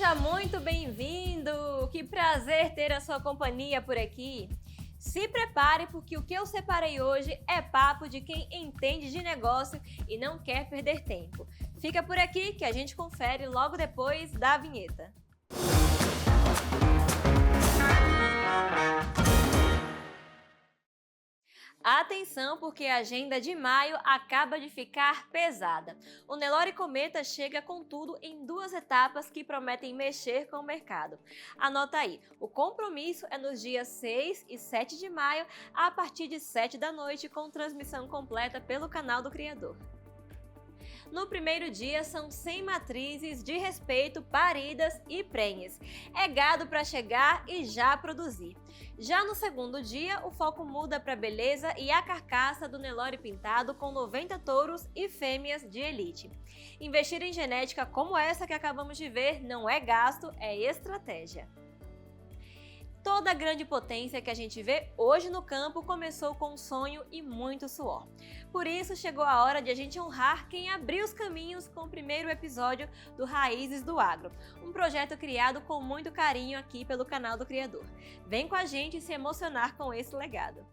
Seja muito bem-vindo! Que prazer ter a sua companhia por aqui. Se prepare, porque o que eu separei hoje é papo de quem entende de negócio e não quer perder tempo. Fica por aqui que a gente confere logo depois da vinheta. Atenção, porque a agenda de maio acaba de ficar pesada. O Nelore Cometa chega com tudo em 2 etapas que prometem mexer com o mercado. Anota aí, o compromisso é nos dias 6 e 7 de maio, a partir de 7 da noite, com transmissão completa pelo canal do criador. No primeiro dia, são 100 matrizes de respeito paridas e prenhes. É gado para chegar e já produzir. Já no segundo dia, o foco muda para beleza e a carcaça do Nelore pintado com 90 touros e fêmeas de elite. Investir em genética como essa que acabamos de ver não é gasto, é estratégia. Toda a grande potência que a gente vê hoje no campo começou com um sonho e muito suor. Por isso, chegou a hora de a gente honrar quem abriu os caminhos com o primeiro episódio do Raízes do Agro, um projeto criado com muito carinho aqui pelo canal do Criador. Vem com a gente se emocionar com esse legado.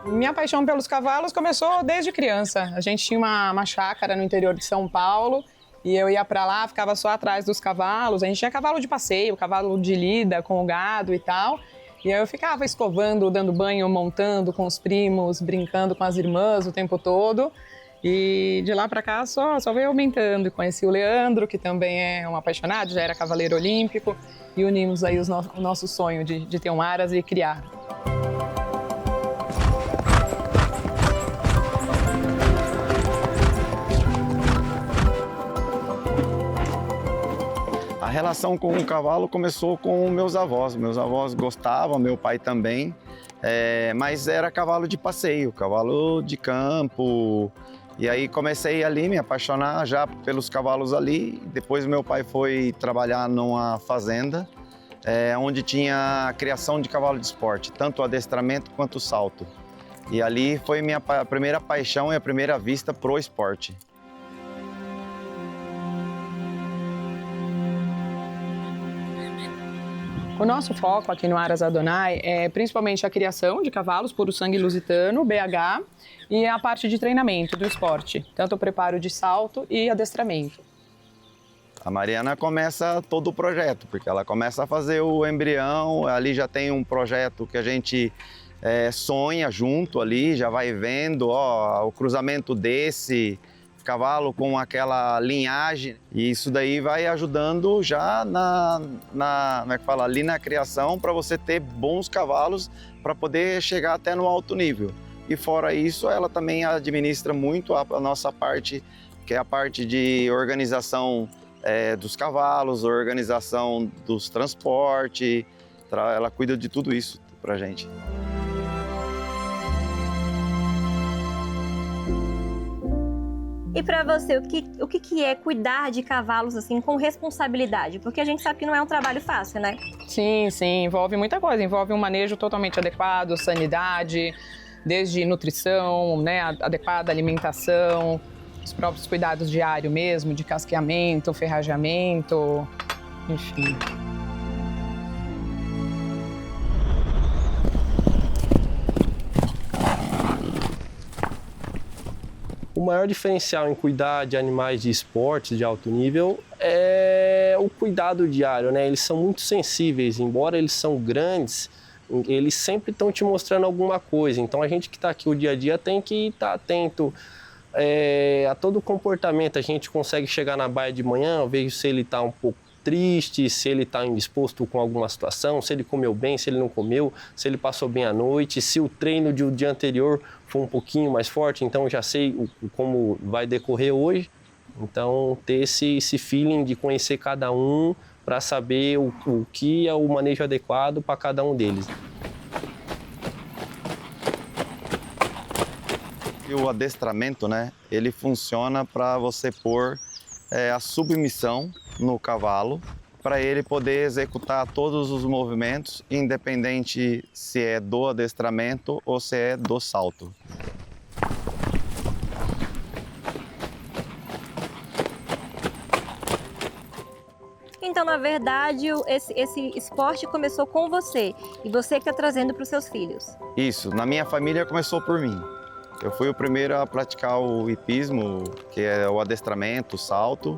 Minha paixão pelos cavalos começou desde criança. A gente tinha uma chácara no interior de São Paulo e eu ia para lá, ficava só atrás dos cavalos. A gente tinha cavalo de passeio, cavalo de lida com o gado e tal. E eu ficava escovando, dando banho, montando com os primos, brincando com as irmãs o tempo todo. E de lá para cá só veio aumentando. Conheci o Leandro, que também é um apaixonado, já era cavaleiro olímpico. E unimos aí o nosso sonho de ter um aras e criar. A relação com o cavalo começou com meus avós. Meus avós gostavam, meu pai também, mas era cavalo de passeio, cavalo de campo. E aí comecei ali a me apaixonar já pelos cavalos ali. Depois meu pai foi trabalhar numa fazenda, onde tinha a criação de cavalo de esporte, tanto o adestramento quanto o salto. E ali foi minha primeira paixão e a primeira vista pro esporte. O nosso foco aqui no Aras Adonai é principalmente a criação de cavalos puro sangue lusitano, BH, e a parte de treinamento do esporte, tanto o preparo de salto e adestramento. A Mariana começa todo o projeto, porque ela começa a fazer o embrião, ali já tem um projeto que a gente sonha junto ali, já vai vendo o cruzamento desse cavalo com aquela linhagem, e isso daí vai ajudando já como é que fala, ali na criação, para você ter bons cavalos para poder chegar até no alto nível. E fora isso, ela também administra muito a nossa parte, que é a parte de organização dos cavalos, organização dos transportes, ela cuida de tudo isso pra gente. E para você, o que é cuidar de cavalos assim com responsabilidade? Porque a gente sabe que não é um trabalho fácil, né? Sim, sim, envolve muita coisa, envolve um manejo totalmente adequado, sanidade, desde nutrição, né, adequada alimentação, os próprios cuidados diários mesmo, de casqueamento, ferrageamento, enfim. O maior diferencial em cuidar de animais de esportes de alto nível é o cuidado diário, né? Eles são muito sensíveis, embora eles são grandes, eles sempre estão te mostrando alguma coisa. Então a gente que está aqui o dia a dia tem que estar atento a todo o comportamento. A gente consegue chegar na baia de manhã, eu vejo se ele está um pouco triste, se ele está indisposto com alguma situação, se ele comeu bem, se ele não comeu, se ele passou bem a noite, se o treino do dia anterior foi um pouquinho mais forte, então eu já sei como vai decorrer hoje. Então ter esse feeling de conhecer cada um para saber o que é o manejo adequado para cada um deles. E o adestramento, né, ele funciona para você pôr a submissão no cavalo, para ele poder executar todos os movimentos, independente se é do adestramento ou se é do salto. Então, na verdade, esse esporte começou com você e você que está trazendo para os seus filhos. Isso, na minha família começou por mim. Eu fui o primeiro a praticar o hipismo, que é o adestramento, o salto.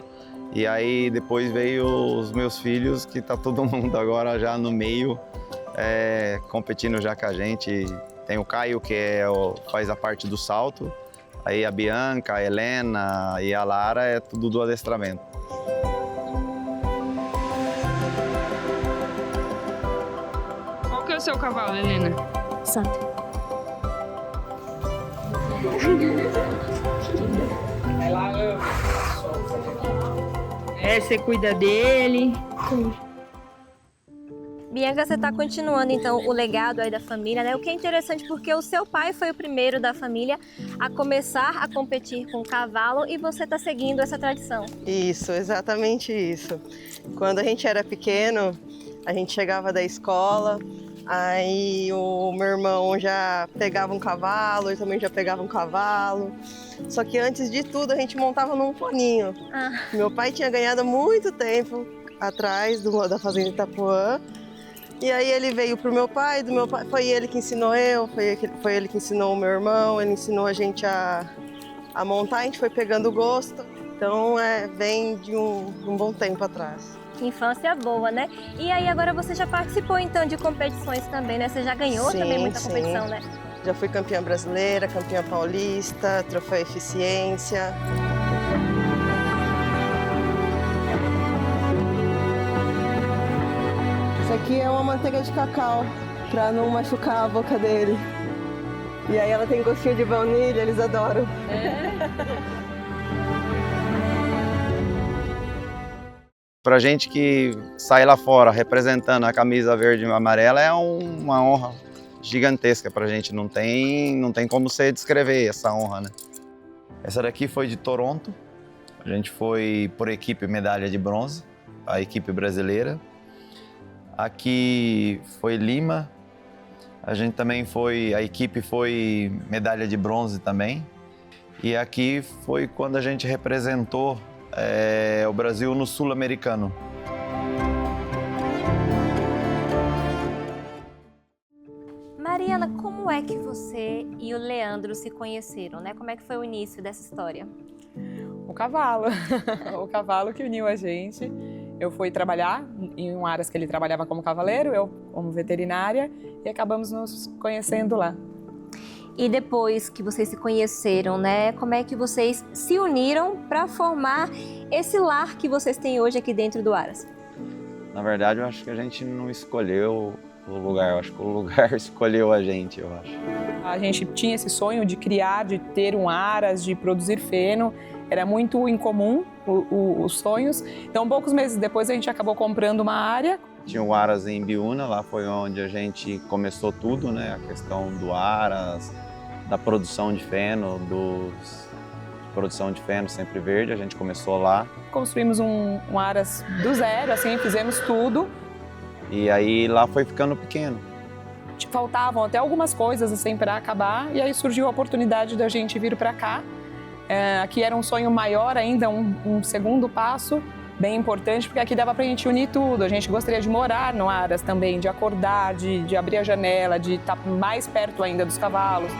E aí depois veio os meus filhos, que tá todo mundo agora já no meio, competindo já com a gente. Tem o Caio, que faz a parte do salto. Aí a Bianca, a Helena e a Lara é tudo do adestramento. Qual que é o seu cavalo, Helena? Santo. Você cuida dele? Bianca, você está continuando então o legado aí da família, né? O que é interessante porque o seu pai foi o primeiro da família a começar a competir com o cavalo e você está seguindo essa tradição. Isso, exatamente isso. Quando a gente era pequeno, a gente chegava da escola, aí o meu irmão já pegava um cavalo, eu também já pegava um cavalo. Só que antes de tudo a gente montava num poninho. Meu pai tinha ganhado há muito tempo atrás da fazenda Itapuã. E aí ele veio pro meu pai, foi ele que ensinou foi ele que ensinou o meu irmão, ele ensinou a gente a montar, a gente foi pegando gosto. Então vem de um bom tempo atrás. Que infância boa, né? E aí agora você já participou então de competições também, né? Você já ganhou também muita competição, né? Já fui campeã brasileira, campeã paulista, troféu eficiência. Isso aqui é uma manteiga de cacau, para não machucar a boca dele. E aí ela tem gostinho de baunilha, eles adoram. Pra gente que sai lá fora representando a camisa verde e amarela é uma honra gigantesca pra gente, não tem como você descrever essa honra, né? Essa daqui foi de Toronto, a gente foi por equipe medalha de bronze, a equipe brasileira. Aqui foi Lima, a equipe foi medalha de bronze também. E aqui foi quando a gente representou o Brasil no Sul-Americano. Mariana, como é que você e o Leandro se conheceram, né? Como é que foi o início dessa história? O cavalo, o cavalo que uniu a gente. Eu fui trabalhar em um Aras que ele trabalhava como cavaleiro, eu como veterinária, e acabamos nos conhecendo lá. E depois que vocês se conheceram, né? Como é que vocês se uniram para formar esse lar que vocês têm hoje aqui dentro do Aras? Na verdade, eu acho que a gente não escolheu o lugar, eu acho que o lugar escolheu a gente, eu acho. A gente tinha esse sonho de criar, de ter um Aras, de produzir feno. Era muito incomum os sonhos. Então, poucos meses depois, a gente acabou comprando uma área. Tinha o Aras em Biúna, lá foi onde a gente começou tudo, né? A questão do Aras, da produção de feno, produção de feno sempre verde, a gente começou lá. Construímos um aras do zero, assim, fizemos tudo. E aí lá foi ficando pequeno. Faltavam até algumas coisas assim para acabar e aí surgiu a oportunidade da gente vir para cá. Aqui era um sonho maior ainda, um segundo passo bem importante, porque aqui dava para a gente unir tudo. A gente gostaria de morar no Aras também, de acordar, de abrir a janela, de estar mais perto ainda dos cavalos.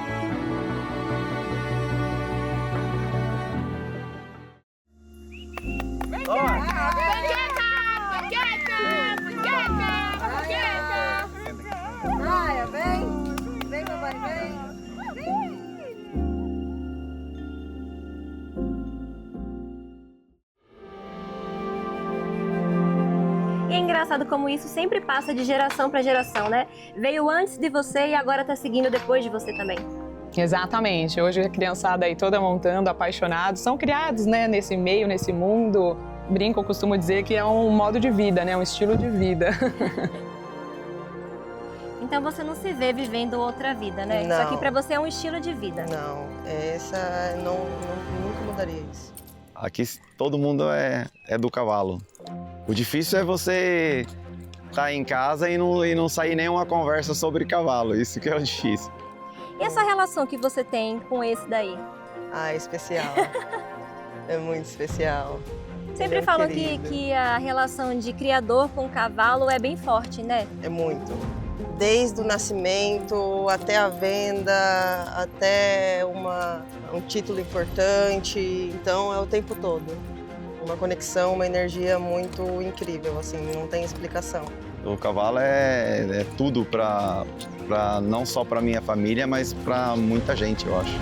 Vem, mamãe, vem. E é engraçado como isso sempre passa de geração para geração, né? Veio antes de você e agora tá seguindo depois de você também. Exatamente. Hoje a criançada aí toda montando, apaixonados, são criados, né, nesse meio, nesse mundo. Brinco, eu costumo dizer que é um modo de vida, né, um estilo de vida. Então você não se vê vivendo outra vida, né? Não. Isso aqui pra você é um estilo de vida. Não, nunca mudaria isso. Aqui todo mundo é do cavalo. O difícil é você estar em casa e não sair nenhuma conversa sobre cavalo, isso que é o difícil. E essa relação que você tem com esse daí? Ah, é especial. É muito especial. Sempre Ele é falam querido. que a relação de criador com cavalo é bem forte, né? É muito. Desde o nascimento, até a venda, até um título importante. Então, é o tempo todo. Uma conexão, uma energia muito incrível, assim, não tem explicação. O cavalo é tudo não só para minha família, mas para muita gente, eu acho.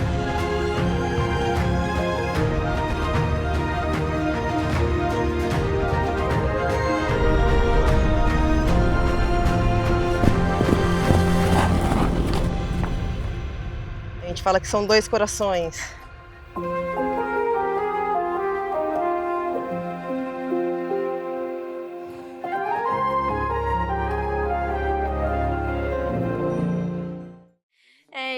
A gente fala que são dois corações.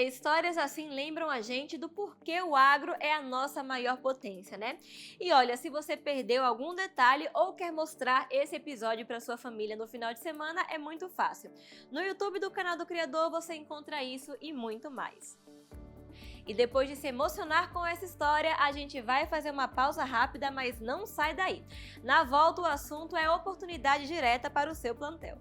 Histórias assim lembram a gente do porquê o agro é a nossa maior potência, né? E olha, se você perdeu algum detalhe ou quer mostrar esse episódio para sua família no final de semana, é muito fácil. No YouTube do canal do Criador você encontra isso e muito mais. E depois de se emocionar com essa história, a gente vai fazer uma pausa rápida, mas não sai daí. Na volta, o assunto é oportunidade direta para o seu plantel.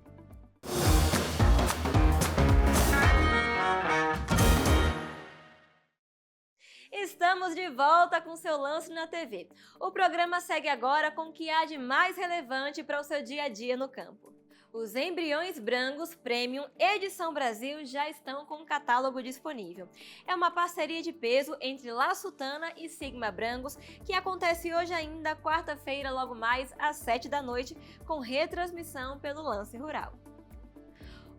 Estamos de volta com seu Lance na TV. O programa segue agora com o que há de mais relevante para o seu dia a dia no campo. Os embriões Brangos Premium Edição Brasil já estão com o catálogo disponível. É uma parceria de peso entre La Sultana e Sigma Brangos que acontece hoje ainda, quarta-feira, logo mais às 7 da noite, com retransmissão pelo Lance Rural.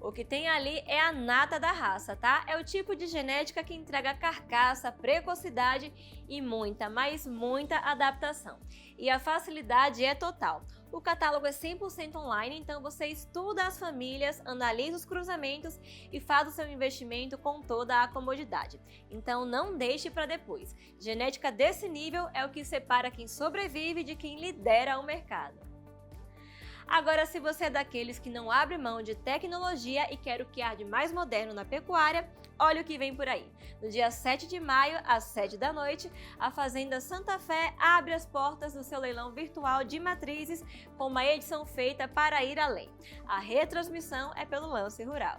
O que tem ali é a nata da raça, tá? É o tipo de genética que entrega carcaça, precocidade e muita, mas muita adaptação. E a facilidade é total. O catálogo é 100% online, então você estuda as famílias, analisa os cruzamentos e faz o seu investimento com toda a comodidade. Então não deixe para depois. Genética desse nível é o que separa quem sobrevive de quem lidera o mercado. Agora, se você é daqueles que não abre mão de tecnologia e quer o que há de mais moderno na pecuária, olha o que vem por aí. No dia 7 de maio, às 7 da noite, a Fazenda Santa Fé abre as portas do seu leilão virtual de matrizes com uma edição feita para ir além. A retransmissão é pelo Lance Rural.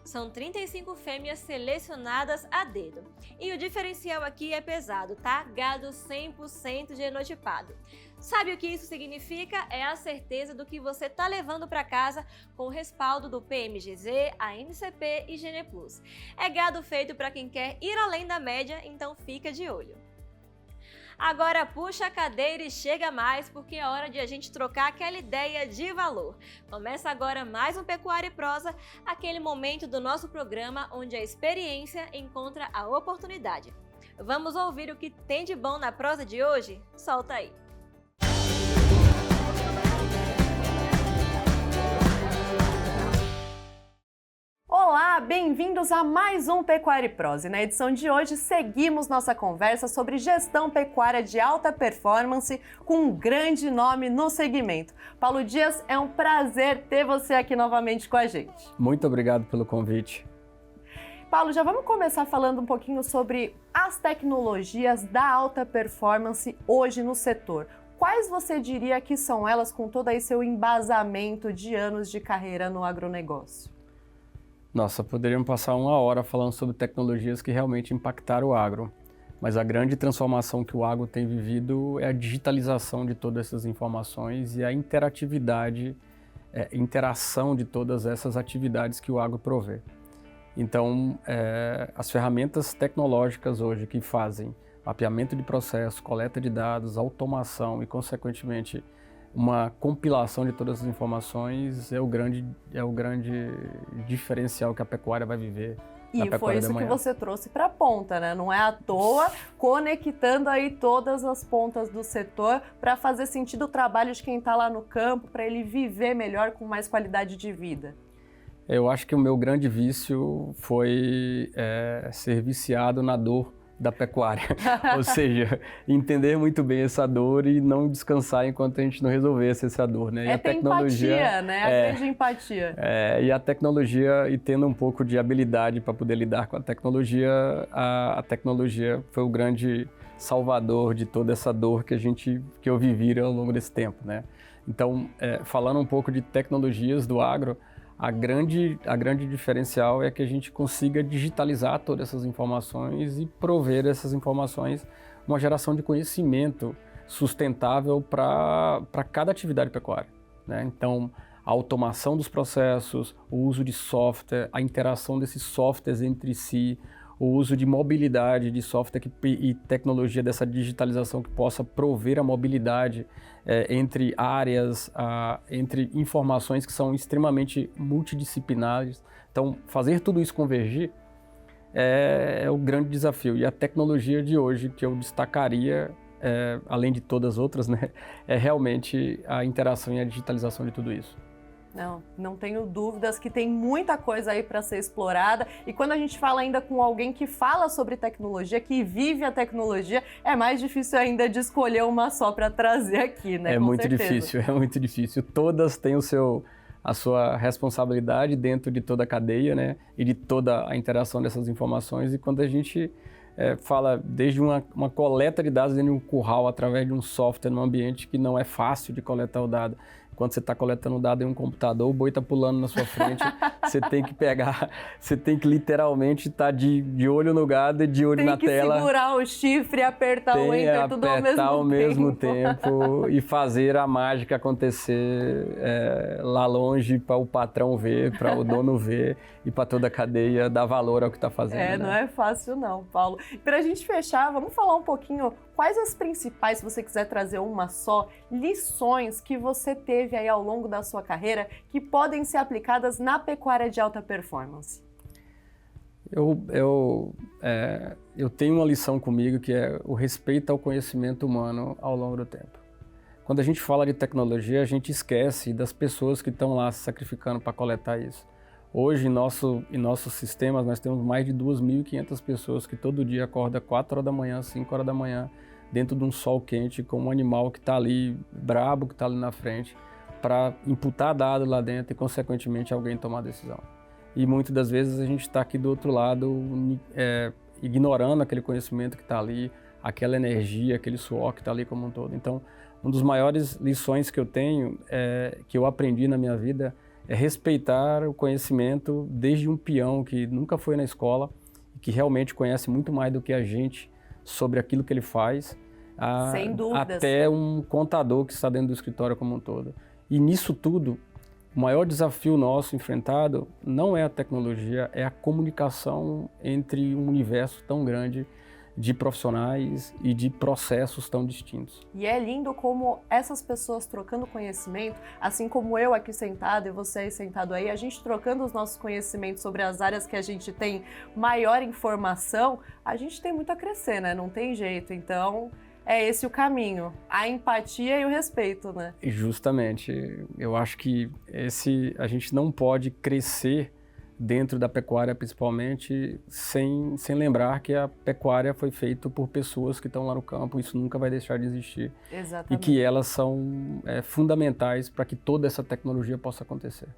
São 35 fêmeas selecionadas a dedo. E o diferencial aqui é pesado, tá? Gado 100% genotipado. Sabe o que isso significa? É a certeza do que você tá levando para casa com o respaldo do PMGZ, ANCP e Gene Plus. É gado feito para quem quer ir além da média, então fica de olho. Agora puxa a cadeira e chega mais, porque é hora de a gente trocar aquela ideia de valor. Começa agora mais um Pecuária e Prosa, aquele momento do nosso programa onde a experiência encontra a oportunidade. Vamos ouvir o que tem de bom na prosa de hoje? Solta aí! Olá, bem-vindos a mais um Pecuária e Prosa. E na edição de hoje seguimos nossa conversa sobre gestão pecuária de alta performance com um grande nome no segmento. Paulo Dias, é um prazer ter você aqui novamente com a gente. Muito obrigado pelo convite. Paulo, já vamos começar falando um pouquinho sobre as tecnologias da alta performance hoje no setor. Quais você diria que são elas com todo aí seu embasamento de anos de carreira no agronegócio? Nossa, poderíamos passar uma hora falando sobre tecnologias que realmente impactaram o agro. Mas a grande transformação que o agro tem vivido é a digitalização de todas essas informações e a interatividade, interação de todas essas atividades que o agro provê. Então, as ferramentas tecnológicas hoje que fazem mapeamento de processos, coleta de dados, automação e, consequentemente, uma compilação de todas as informações é o grande diferencial que a pecuária vai viver. E foi isso que você trouxe para a ponta, né? Não é à toa, conectando aí todas as pontas do setor para fazer sentido o trabalho de quem está lá no campo, para ele viver melhor com mais qualidade de vida. Eu acho que o meu grande vício foi ser viciado na dor da pecuária, ou seja, entender muito bem essa dor e não descansar enquanto a gente não resolvesse essa dor, né? E a tecnologia, empatia, né? A grande empatia. E a tecnologia, e tendo um pouco de habilidade para poder lidar com a tecnologia foi o grande salvador de toda essa dor que eu vivi ao longo desse tempo, né? Então, falando um pouco de tecnologias do agro, a grande diferencial é que a gente consiga digitalizar todas essas informações e prover essas informações uma geração de conhecimento sustentável para cada atividade pecuária, né? Então, a automação dos processos, o uso de software, a interação desses softwares entre si, o uso de mobilidade de software e tecnologia dessa digitalização que possa prover a mobilidade entre áreas, entre informações que são extremamente multidisciplinares. Então, fazer tudo isso convergir é o grande desafio. E a tecnologia de hoje que eu destacaria, além de todas as outras, né, é realmente a interação e a digitalização de tudo isso. Não tenho dúvidas que tem muita coisa aí para ser explorada, e quando a gente fala ainda com alguém que fala sobre tecnologia, que vive a tecnologia, é mais difícil ainda de escolher uma só para trazer aqui, né? É muito difícil. Todas têm a sua responsabilidade dentro de toda a cadeia, né? E de toda a interação dessas informações, e quando a gente fala desde uma coleta de dados dentro de um curral através de um software num ambiente que não é fácil de coletar o dado. Quando você está coletando dado em um computador, o boi está pulando na sua frente, você tem que literalmente estar de olho no gado e de olho na tela. Tem que segurar o chifre, apertar o enter, tudo ao mesmo tempo e fazer a mágica acontecer lá longe para o patrão ver, para o dono ver e para toda a cadeia dar valor ao que está fazendo. Né? Não é fácil não, Paulo. Para a gente fechar, vamos falar um pouquinho quais as principais, se você quiser trazer uma só, lições que você teve aí ao longo da sua carreira que podem ser aplicadas na pecuária de alta performance? Eu tenho uma lição comigo que é o respeito ao conhecimento humano ao longo do tempo. Quando a gente fala de tecnologia, a gente esquece das pessoas que estão lá se sacrificando para coletar isso. Hoje, em nossos sistemas, nós temos mais de 2.500 pessoas que todo dia acordam 4 horas da manhã, 5 horas da manhã, dentro de um sol quente, com um animal que está ali, brabo, que está ali na frente, para imputar dado lá dentro e, consequentemente, alguém tomar a decisão. E muitas das vezes a gente está aqui do outro lado, ignorando aquele conhecimento que está ali, aquela energia, aquele suor que está ali como um todo. Então, uma das maiores lições que eu tenho, que eu aprendi na minha vida, é respeitar o conhecimento desde um peão que nunca foi na escola, que realmente conhece muito mais do que a gente sobre aquilo que ele faz, sem dúvidas, até um contador que está dentro do escritório como um todo. E nisso tudo, o maior desafio nosso enfrentado não é a tecnologia, é a comunicação entre um universo tão grande de profissionais e de processos tão distintos. E é lindo como essas pessoas trocando conhecimento, assim como eu aqui sentado e você aí sentado aí, a gente trocando os nossos conhecimentos sobre as áreas que a gente tem maior informação, a gente tem muito a crescer, né? Não tem jeito. Então, é esse o caminho, a empatia e o respeito, né? Justamente. Eu acho que a gente não pode crescer dentro da pecuária principalmente, sem lembrar que a pecuária foi feita por pessoas que estão lá no campo, isso nunca vai deixar de existir. Exatamente. E que elas são fundamentais para que toda essa tecnologia possa acontecer.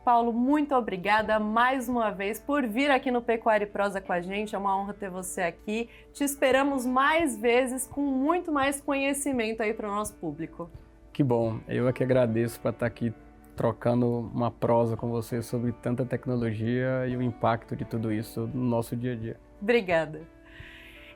Paulo, muito obrigada mais uma vez por vir aqui no Pecuária e Prosa com a gente. É uma honra ter você aqui. Te esperamos mais vezes com muito mais conhecimento aí para o nosso público. Que bom. Eu é que agradeço por estar aqui trocando uma prosa com você sobre tanta tecnologia e o impacto de tudo isso no nosso dia a dia. Obrigada.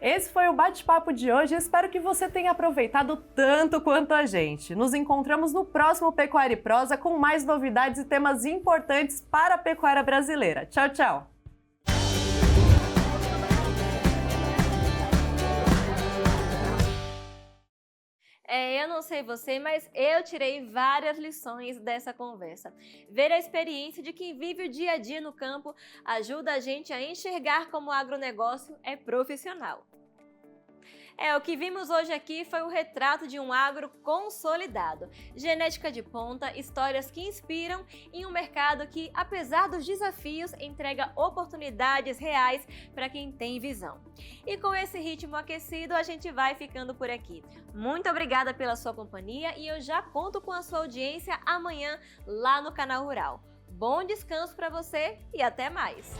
Esse foi o bate-papo de hoje. Espero que você tenha aproveitado tanto quanto a gente. Nos encontramos no próximo Pecuária e Prosa com mais novidades e temas importantes para a pecuária brasileira. Tchau, tchau! Eu não sei você, mas eu tirei várias lições dessa conversa. Ver a experiência de quem vive o dia a dia no campo ajuda a gente a enxergar como o agronegócio é profissional. O que vimos hoje aqui foi o retrato de um agro consolidado. Genética de ponta, histórias que inspiram em um mercado que, apesar dos desafios, entrega oportunidades reais para quem tem visão. E com esse ritmo aquecido, a gente vai ficando por aqui. Muito obrigada pela sua companhia e eu já conto com a sua audiência amanhã lá no Canal Rural. Bom descanso para você e até mais!